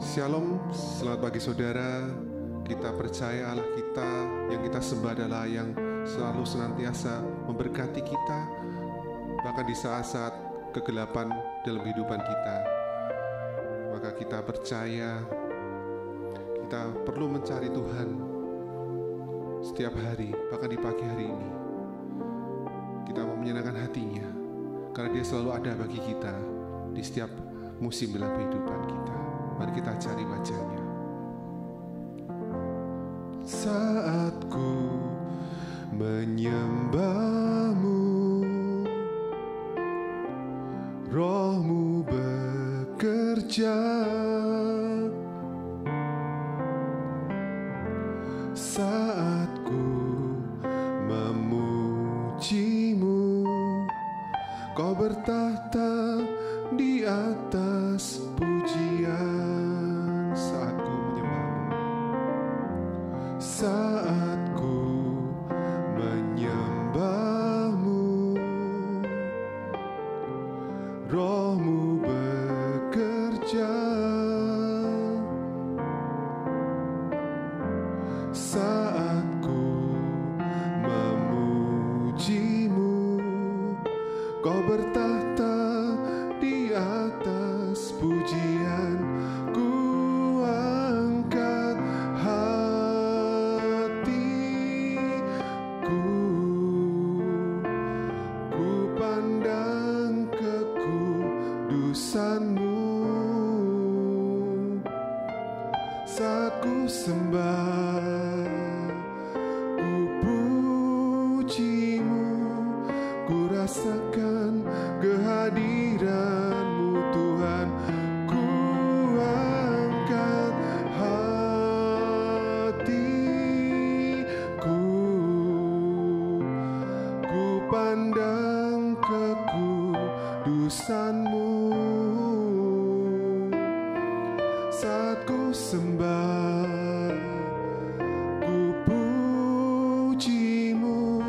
Shalom, selamat pagi saudara. Kita percaya Allah kita yang kita sembah adalah yang selalu senantiasa memberkati kita, bahkan di saat-saat kegelapan dalam kehidupan kita. Maka kita percaya kita perlu mencari Tuhan setiap hari, bahkan di pagi hari ini. Kita mau menyenangkan hatinya, karena Dia selalu ada bagi kita di setiap musim dalam kehidupan kita. Mari kita cari wajah-Nya. Saat ku menyembah-Mu, Roh-Mu bekerja. Saat ku memuji-Mu, Kau bertahta di atas pujian. Saat ku menyembah-Mu, saat ku menyembah-Mu, Roh-Mu bekerja. Saat ku memuji-Mu, Kau bertahta di atas pujian. Ku angkat hatiku, ku pandang kekudusan-Mu. Saat ku sembah, ku puji-Mu, ku rasakan kehadiran-Mu Tuhan. Ku angkat hatiku, ku pandang kekudusan-Mu. Saat ku sembah, ku puji-Mu,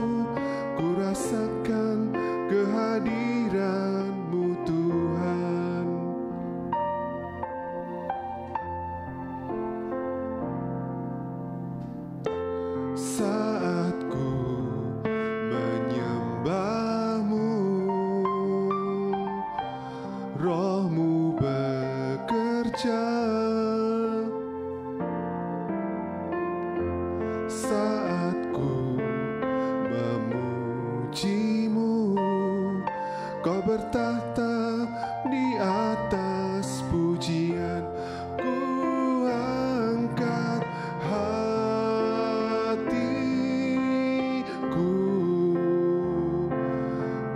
ku rasakan kehadiran-Mu Tuhan. Saat ku menyembah-Mu, Roh-Mu bekerja. Saat ku memuji-Mu, Kau bertahta di atas pujian. Ku angkat hatiku,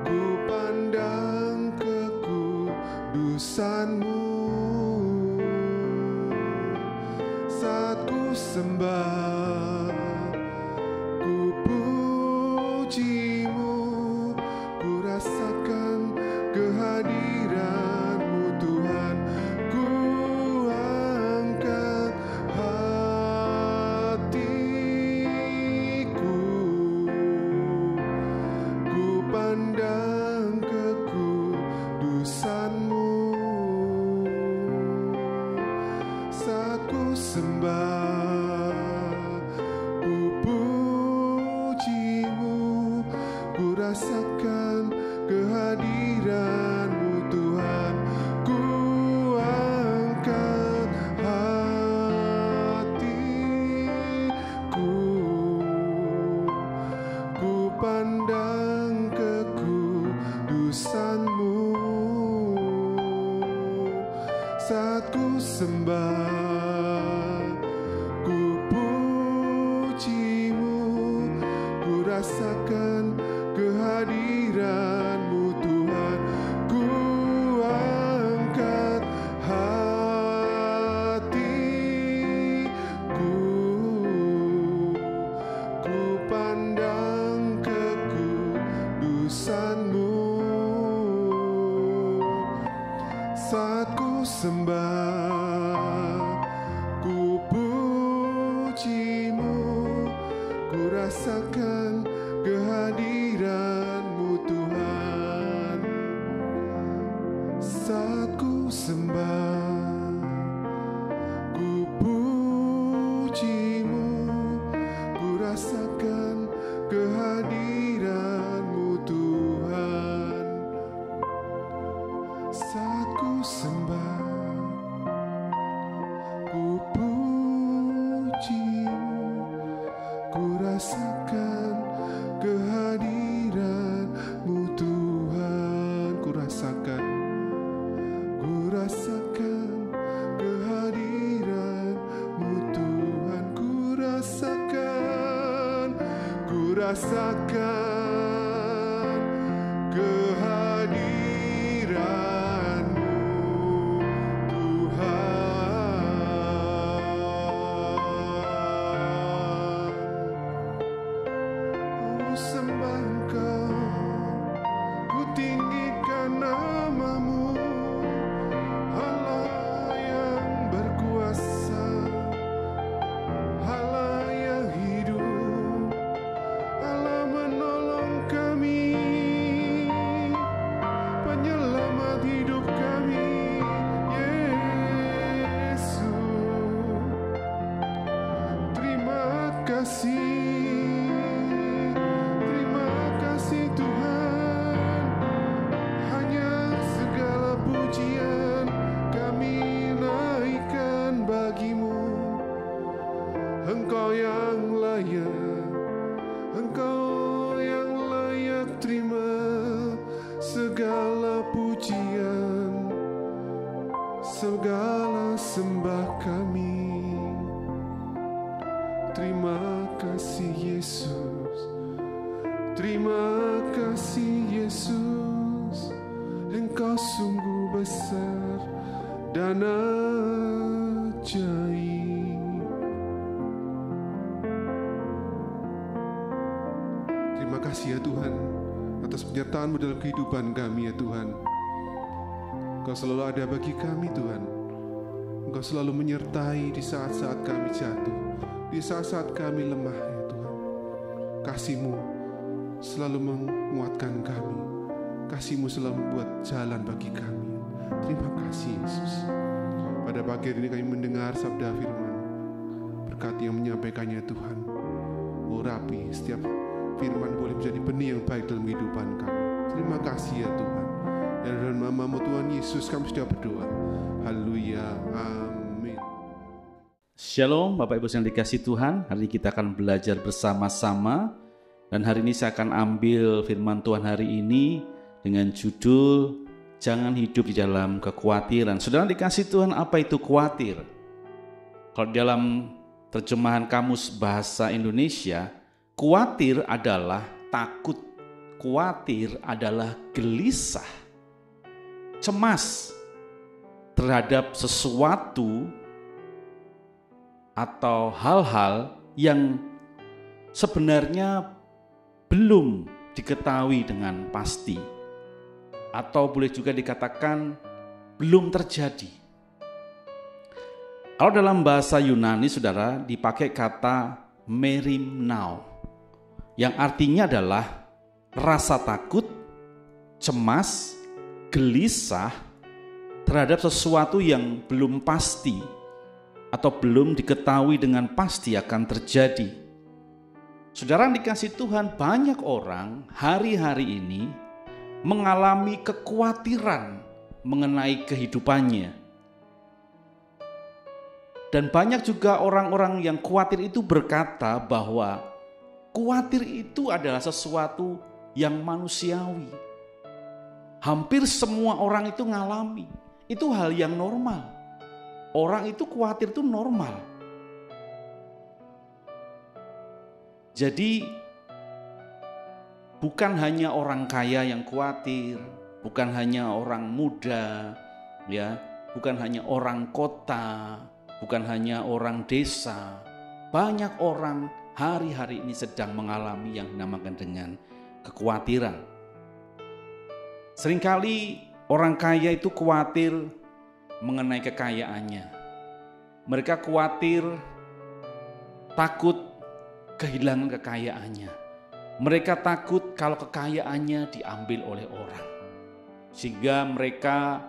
ku pandang kekudusan-Mu. Saat ku sembah, ku puji-Mu, ku rasakan kehadiran-Mu Tuhan. Ku angkat hatiku, ku pandang kekudusan-Mu. Saat ku sembah, ku puji-Mu, ku rasakan kehadiran-Mu Tuhan. Ku angkat hatiku, ku pandang kekudusan-Mu. Saat ku sembah, ku puji-Mu, ku rasakan kehadiran-Mu Tuhan. Ku angkat hatiku, ku pandang kekudusan-Mu. Saat ku sembah, ku puji-Mu, ku rasakan kehadiran rasakan kehadiran-Mu, Tuhan. Ku sembah Engkau, ku tinggikan nama-Mu, Allah yang berkuasa, Allah yang hidup, Allah menolong kami, penyelamat hidup kami, Yesus. Terima kasih Tuhan, hanya segala pujian kami naikkan bagi-Mu. Engkau yang layak terima segala pujian, segala sembah kami. Terima kasih Yesus, terima kasih Yesus, Engkau sungguh besar dan ajaib. Terima kasih ya Tuhan atas penyertaan-Mu dalam kehidupan kami ya Tuhan. Engkau selalu ada bagi kami Tuhan. Engkau selalu menyertai di saat-saat kami jatuh, di saat-saat kami lemah ya Tuhan. Kasih-Mu selalu menguatkan kami, kasih-Mu selalu membuat jalan bagi kami. Terima kasih Yesus. Pada pagi hari ini kami mendengar sabda firman, berkati yang menyampaikannya Tuhan. Urapi setiap firman boleh menjadi benih yang baik dalam kehidupan kami. Terima kasih ya Tuhan. Dan dalam nama-Mu Tuhan Yesus kami sudah berdoa. Haleluya, amin. Shalom Bapak Ibu yang dikasihi Tuhan. Hari ini kita akan belajar bersama-sama. Dan hari ini saya akan ambil firman Tuhan hari ini dengan judul Jangan hidup di dalam kekhawatiran. Saudara dikasihi Tuhan, apa itu khawatir? Kalau dalam terjemahan Kamus Bahasa Indonesia, khawatir adalah takut, khawatir adalah gelisah, cemas terhadap sesuatu atau hal-hal yang sebenarnya belum diketahui dengan pasti, atau boleh juga dikatakan belum terjadi. Kalau dalam bahasa Yunani, saudara, dipakai kata merimnao, yang artinya adalah rasa takut, cemas, gelisah terhadap sesuatu yang belum pasti atau belum diketahui dengan pasti akan terjadi. Saudara yang dikasihi Tuhan, banyak orang hari-hari ini mengalami kekhawatiran mengenai kehidupannya. Dan banyak juga orang-orang yang khawatir itu berkata bahwa khawatir itu adalah sesuatu yang manusiawi. Hampir semua orang itu ngalami. Itu hal yang normal. Orang itu khawatir itu normal. Jadi bukan hanya orang kaya yang khawatir, bukan hanya orang muda, ya, bukan hanya orang kota, bukan hanya orang desa. Banyak orang hari-hari ini sedang mengalami yang dinamakan dengan kekhawatiran. Seringkali orang kaya itu khawatir mengenai kekayaannya. Mereka khawatir, takut kehilangan kekayaannya. Mereka takut kalau kekayaannya diambil oleh orang. Sehingga mereka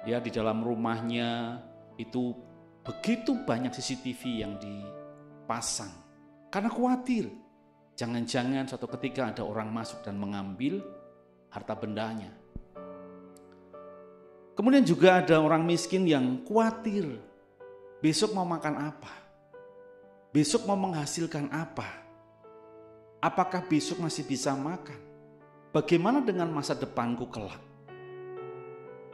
ya di dalam rumahnya itu begitu banyak CCTV yang dipasang. Karena khawatir, jangan-jangan suatu ketika ada orang masuk dan mengambil harta bendanya. Kemudian juga ada orang miskin yang khawatir, besok mau makan apa? Besok mau menghasilkan apa? Apakah besok masih bisa makan? Bagaimana dengan masa depanku kelak?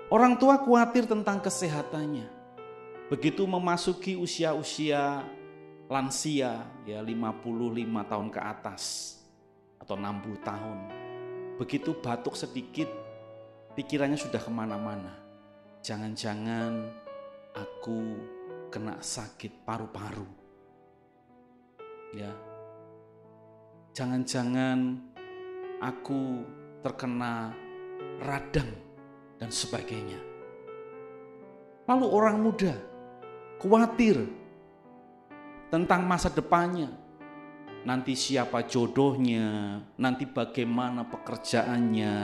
Orang tua khawatir tentang kesehatannya. Begitu memasuki usia-usia lansia, ya 55 tahun ke atas, atau 60 tahun. Begitu batuk sedikit, pikirannya sudah kemana-mana. Jangan-jangan aku kena sakit paru-paru. Ya, jangan-jangan aku terkena radang dan sebagainya. Lalu orang muda khawatir tentang masa depannya. Nanti siapa jodohnya, nanti bagaimana pekerjaannya,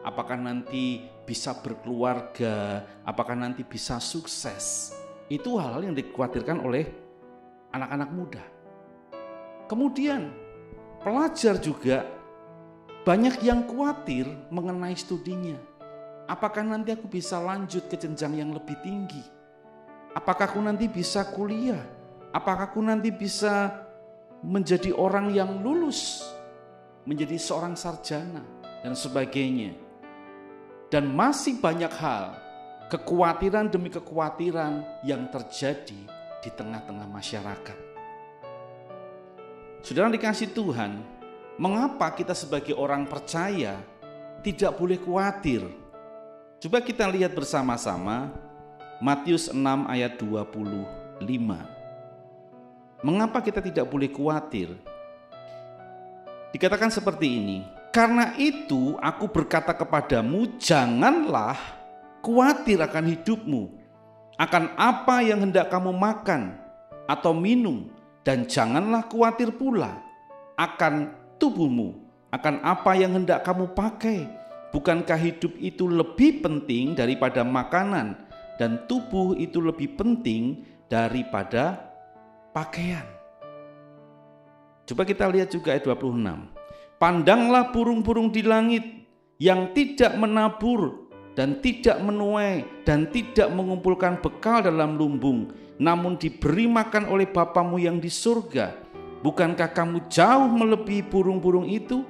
apakah nanti bisa berkeluarga, apakah nanti bisa sukses. Itu hal-hal yang dikhawatirkan oleh anak-anak muda. Kemudian pelajar juga banyak yang khawatir mengenai studinya. Apakah nanti aku bisa lanjut ke jenjang yang lebih tinggi? Apakah aku nanti bisa kuliah? Apakah aku nanti bisa menjadi orang yang lulus, menjadi seorang sarjana dan sebagainya. Dan masih banyak hal, kekhawatiran demi kekhawatiran yang terjadi di tengah-tengah masyarakat. Saudara dikasih Tuhan, mengapa kita sebagai orang percaya tidak boleh khawatir? Coba kita lihat bersama-sama Matius 6 ayat 25. Mengapa kita tidak boleh khawatir? Dikatakan seperti ini, karena itu aku berkata kepadamu, janganlah khawatir akan hidupmu, akan apa yang hendak kamu makan atau minum, dan janganlah khawatir pula akan tubuhmu, akan apa yang hendak kamu pakai. Bukankah hidup itu lebih penting daripada makanan, dan tubuh itu lebih penting daripada pakaian? Coba kita lihat juga ayat 26. Pandanglah burung-burung di langit yang tidak menabur dan tidak menuai dan tidak mengumpulkan bekal dalam lumbung, namun diberi makan oleh Bapamu yang di surga. Bukankah kamu jauh melebihi burung-burung itu?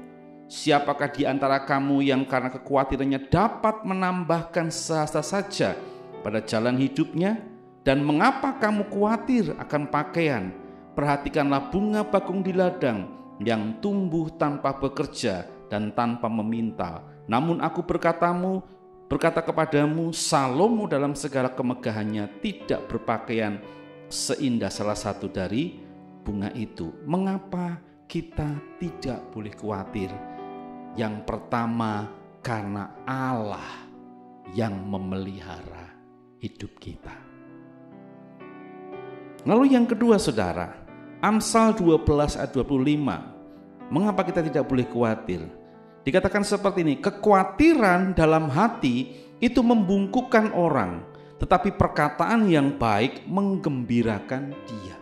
Siapakah di antara kamu yang karena kekhawatirannya dapat menambahkan sehasta saja pada jalan hidupnya? Dan mengapa kamu khawatir akan pakaian? Perhatikanlah bunga bakung di ladang yang tumbuh tanpa bekerja dan tanpa meminta. Namun aku berkata kepadamu, Salomo dalam segala kemegahannya tidak berpakaian seindah salah satu dari bunga itu. Mengapa kita tidak boleh khawatir? Yang pertama, karena Allah yang memelihara hidup kita. Lalu yang kedua saudara, Amsal 12 ayat 25. Mengapa kita tidak boleh khawatir? Dikatakan seperti ini, kekhawatiran dalam hati itu membungkukkan orang, tetapi perkataan yang baik menggembirakan dia.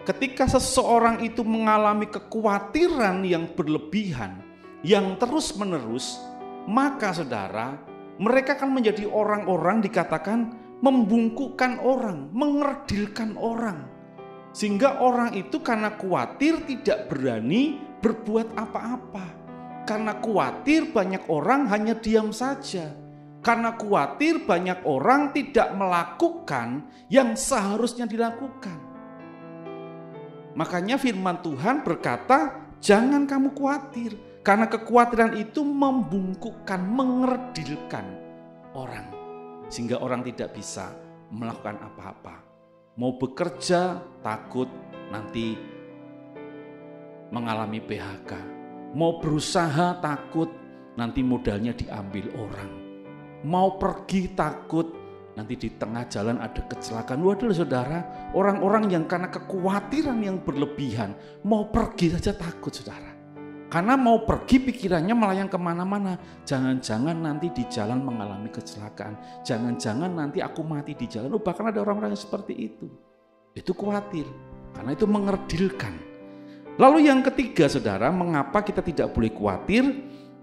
Ketika seseorang itu mengalami kekhawatiran yang berlebihan, yang terus-menerus, maka saudara, mereka akan menjadi orang-orang dikatakan membungkukkan orang, mengerdilkan orang. Sehingga orang itu karena khawatir tidak berani berbuat apa-apa. Karena khawatir banyak orang hanya diam saja. Karena khawatir banyak orang tidak melakukan yang seharusnya dilakukan. Makanya firman Tuhan berkata, jangan kamu khawatir. Karena kekhawatiran itu membungkukkan, mengerdilkan orang. Sehingga orang tidak bisa melakukan apa-apa. Mau bekerja takut nanti mengalami PHK. Mau berusaha takut nanti modalnya diambil orang. Mau pergi takut nanti di tengah jalan ada kecelakaan. Waduh saudara, orang-orang yang karena kekhawatiran yang berlebihan mau pergi saja takut saudara. Karena mau pergi pikirannya melayang kemana-mana. Jangan-jangan nanti di jalan mengalami kecelakaan. Jangan-jangan nanti aku mati di jalan. Bahkan ada orang-orang yang seperti itu. Itu khawatir. Karena itu mengerdilkan. Lalu yang ketiga saudara, mengapa kita tidak boleh khawatir?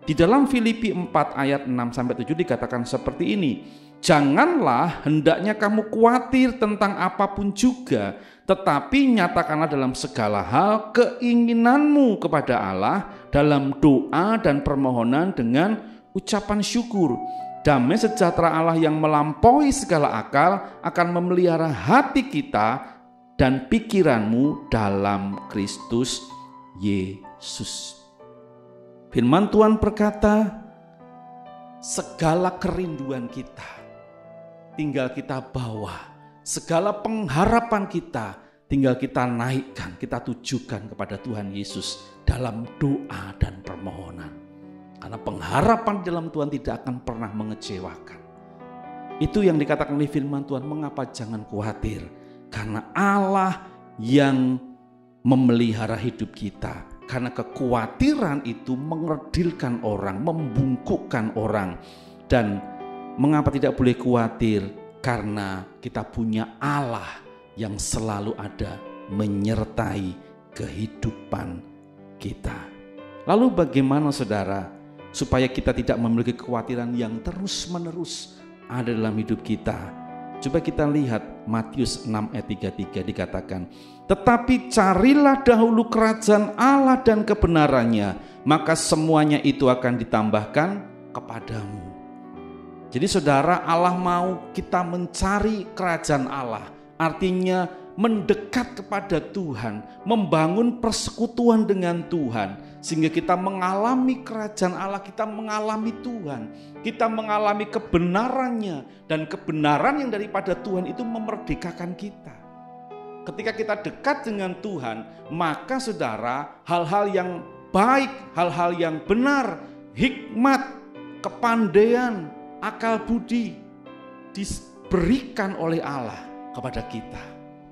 Di dalam Filipi 4 ayat 6-7 dikatakan seperti ini. Janganlah hendaknya kamu khawatir tentang apapun juga, tetapi nyatakanlah dalam segala hal keinginanmu kepada Allah dalam doa dan permohonan dengan ucapan syukur. Damai sejahtera Allah yang melampaui segala akal akan memelihara hati kita dan pikiranmu dalam Kristus Yesus. Firman Tuhan berkata, segala kerinduan kita tinggal kita bawa, segala pengharapan kita tinggal kita naikkan, kita tujukan kepada Tuhan Yesus dalam doa dan permohonan. Karena pengharapan dalam Tuhan tidak akan pernah mengecewakan. Itu yang dikatakan oleh firman Tuhan, mengapa jangan khawatir? Karena Allah yang memelihara hidup kita. Karena kekhawatiran itu mengerdilkan orang, membungkukkan orang. Dan mengapa tidak boleh khawatir? Karena kita punya Allah yang selalu ada menyertai kehidupan kita. Lalu bagaimana saudara supaya kita tidak memiliki kekhawatiran yang terus-menerus ada dalam hidup kita? Coba kita lihat Matius 6 ayat 33 dikatakan, tetapi carilah dahulu kerajaan Allah dan kebenarannya, maka semuanya itu akan ditambahkan kepadamu. Jadi saudara, Allah mau kita mencari kerajaan Allah, artinya mendekat kepada Tuhan, membangun persekutuan dengan Tuhan, sehingga kita mengalami kerajaan Allah, kita mengalami Tuhan, kita mengalami kebenarannya, dan kebenaran yang daripada Tuhan itu memerdekakan kita. Ketika kita dekat dengan Tuhan, maka saudara, hal-hal yang baik, hal-hal yang benar, hikmat, kepandaian, akal budi diberikan oleh Allah kepada kita,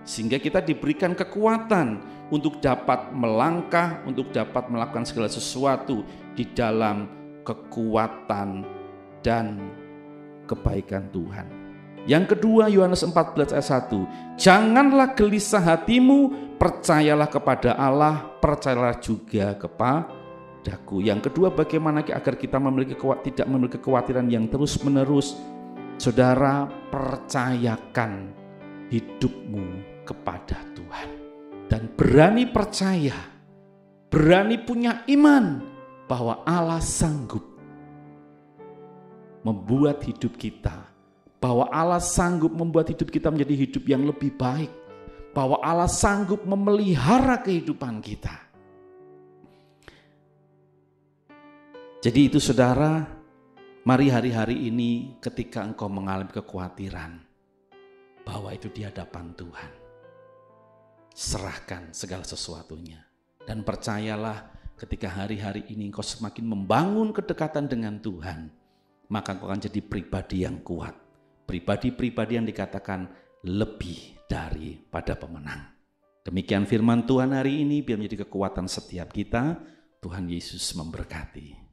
sehingga kita diberikan kekuatan untuk dapat melangkah, untuk dapat melakukan segala sesuatu di dalam kekuatan dan kebaikan Tuhan. Yang kedua, Yohanes 14 ayat 1, janganlah gelisah hatimu, percayalah kepada Allah, percayalah juga kepadaku. Yang kedua, bagaimana agar kita tidak memiliki kekhawatiran yang terus-menerus? Saudara, percayakan hidupmu kepada Tuhan dan berani percaya, berani punya iman bahwa Allah sanggup membuat hidup kita, bahwa Allah sanggup membuat hidup kita menjadi hidup yang lebih baik, bahwa Allah sanggup memelihara kehidupan kita. Jadi itu saudara, mari hari-hari ini ketika engkau mengalami kekhawatiran, bahwa itu di hadapan Tuhan, serahkan segala sesuatunya. Dan percayalah, ketika hari-hari ini engkau semakin membangun kedekatan dengan Tuhan, maka engkau akan jadi pribadi yang kuat, pribadi-pribadi yang dikatakan lebih daripada pemenang. Demikian firman Tuhan hari ini, biar menjadi kekuatan setiap kita. Tuhan Yesus memberkati.